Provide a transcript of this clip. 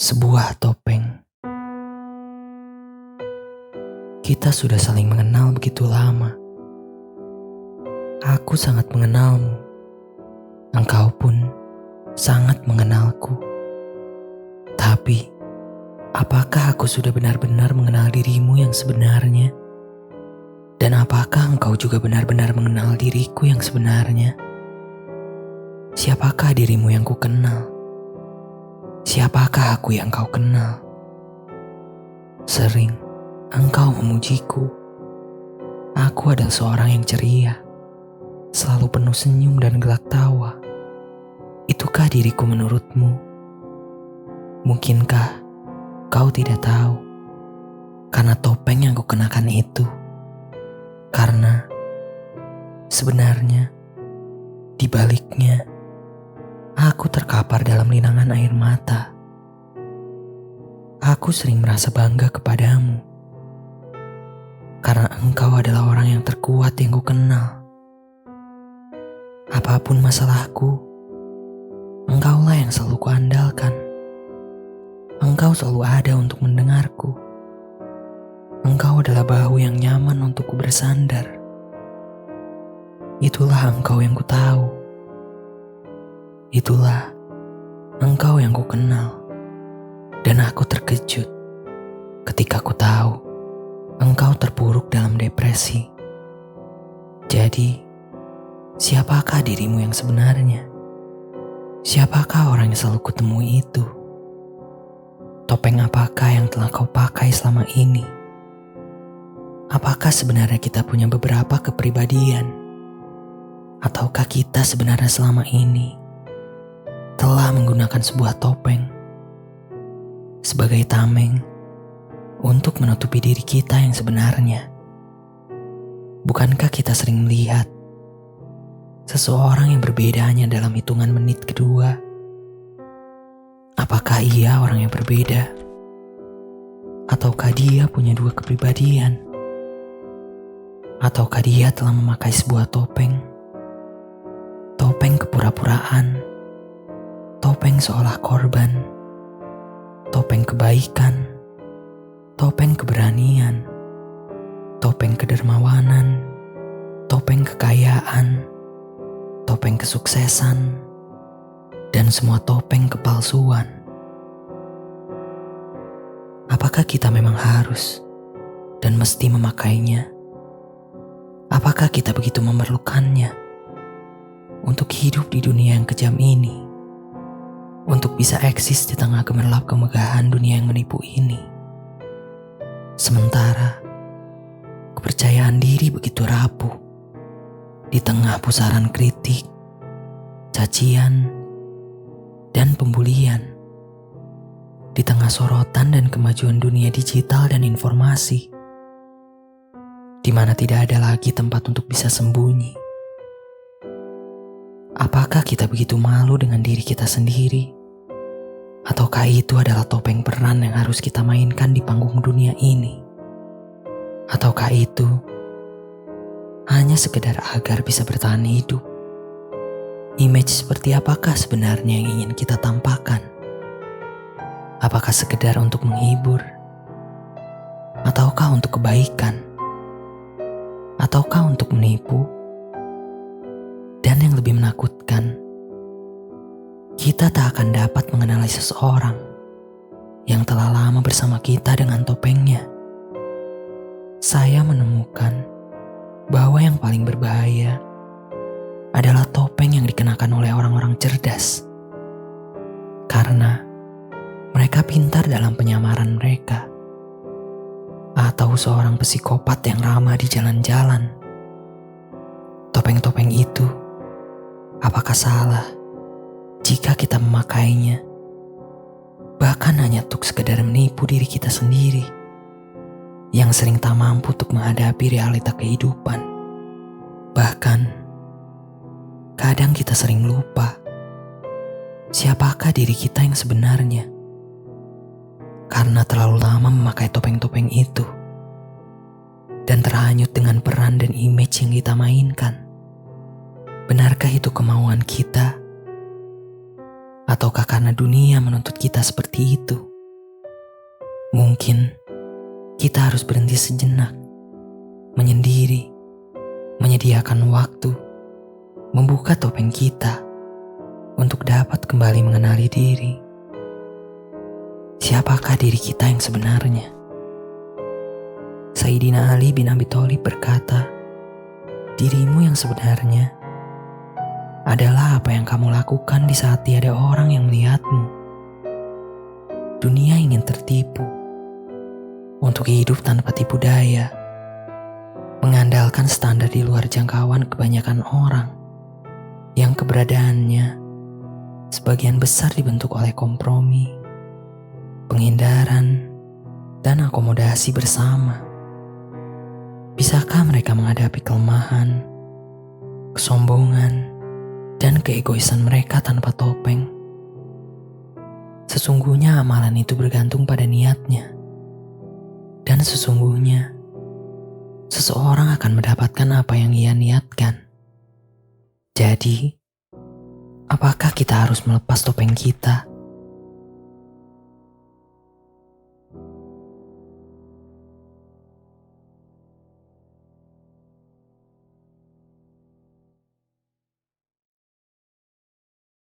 Sebuah topeng. Kita sudah saling mengenal begitu lama. Aku sangat mengenalmu. Engkau pun sangat mengenalku. Tapi, apakah aku sudah benar-benar mengenal dirimu yang sebenarnya? Dan apakah engkau juga benar-benar mengenal diriku yang sebenarnya? Siapakah dirimu yang ku kenal? Siapakah aku yang kau kenal? Sering engkau memujiku. Aku adalah seorang yang ceria, selalu penuh senyum dan gelak tawa. Itukah diriku menurutmu? Mungkinkah kau tidak tahu? Karena topeng yang kukenakan itu. Karena sebenarnya di baliknya aku terkapar dalam linangan air mata. Aku sering merasa bangga kepadamu. Karena engkau adalah orang yang terkuat yang kukenal. Apapun masalahku, engkaulah yang selalu kuandalkan. Engkau selalu ada untuk mendengarku. Engkau adalah bahu yang nyaman untukku bersandar. Itulah engkau yang ku tahu. Itulah engkau yang ku kenal. Dan aku terkejut ketika ku tahu engkau terpuruk dalam depresi. Jadi, siapakah dirimu yang sebenarnya? Siapakah orang yang selalu kutemui itu? Topeng apakah yang telah kau pakai selama ini? Apakah sebenarnya kita punya beberapa kepribadian? Ataukah kita sebenarnya selama ini telah menggunakan sebuah topeng sebagai tameng untuk menutupi diri kita yang sebenarnya? Bukankah kita sering melihat seseorang yang berbeda hanya dalam hitungan menit kedua? Apakah ia orang yang berbeda? Ataukah dia punya dua kepribadian? Ataukah dia telah memakai sebuah topeng? Topeng kepura-puraan, topeng seolah korban, topeng kebaikan, topeng keberanian, topeng kedermawanan, topeng kekayaan, topeng kesuksesan, dan semua topeng kepalsuan. Apakah kita memang harus dan mesti memakainya? Apakah kita begitu memerlukannya untuk hidup di dunia yang kejam ini? Untuk bisa eksis di tengah gemerlap kemegahan dunia yang menipu ini? Sementara kepercayaan diri begitu rapuh di tengah pusaran kritik, cacian, dan pembulian, di tengah sorotan dan kemajuan dunia digital dan informasi, di mana tidak ada lagi tempat untuk bisa sembunyi. Apakah kita begitu malu dengan diri kita sendiri? Ataukah itu adalah topeng peran yang harus kita mainkan di panggung dunia ini? Ataukah itu hanya sekedar agar bisa bertahan hidup? Image seperti apakah sebenarnya yang ingin kita tampakkan? Apakah sekedar untuk menghibur? Ataukah untuk kebaikan? Ataukah untuk menipu? Dan yang lebih menakutkan, kita tak akan dapat mengenali seseorang yang telah lama bersama kita dengan topengnya. Saya menemukan bahwa yang paling berbahaya adalah topeng yang dikenakan oleh orang-orang cerdas. Karena mereka pintar dalam penyamaran mereka. Atau seorang psikopat yang ramah di jalan-jalan. Topeng-topeng itu, apakah salah jika kita memakainya? Bahkan hanya untuk sekedar menipu diri kita sendiri yang sering tak mampu untuk menghadapi realita kehidupan. Bahkan, kadang kita sering lupa siapakah diri kita yang sebenarnya. Karena terlalu lama memakai topeng-topeng itu dan terhanyut dengan peran dan image yang kita mainkan. Benarkah itu kemauan kita? Ataukah karena dunia menuntut kita seperti itu? Mungkin kita harus berhenti sejenak, menyendiri, menyediakan waktu, membuka topeng kita untuk dapat kembali mengenali diri. Siapakah diri kita yang sebenarnya? Sayyidina Ali bin Abi Thalib berkata, dirimu yang sebenarnya adalah apa yang kamu lakukan di saat tiada orang yang melihatmu. Dunia ingin tertipu untuk hidup tanpa tipu daya, mengandalkan standar di luar jangkauan kebanyakan orang yang keberadaannya sebagian besar dibentuk oleh kompromi, penghindaran, dan akomodasi bersama. Bisakah mereka menghadapi kelemahan, kesombongan, dan keegoisan mereka tanpa topeng? Sesungguhnya amalan itu bergantung pada niatnya. Dan sesungguhnya seseorang akan mendapatkan apa yang ia niatkan. Jadi, apakah kita harus melepas topeng kita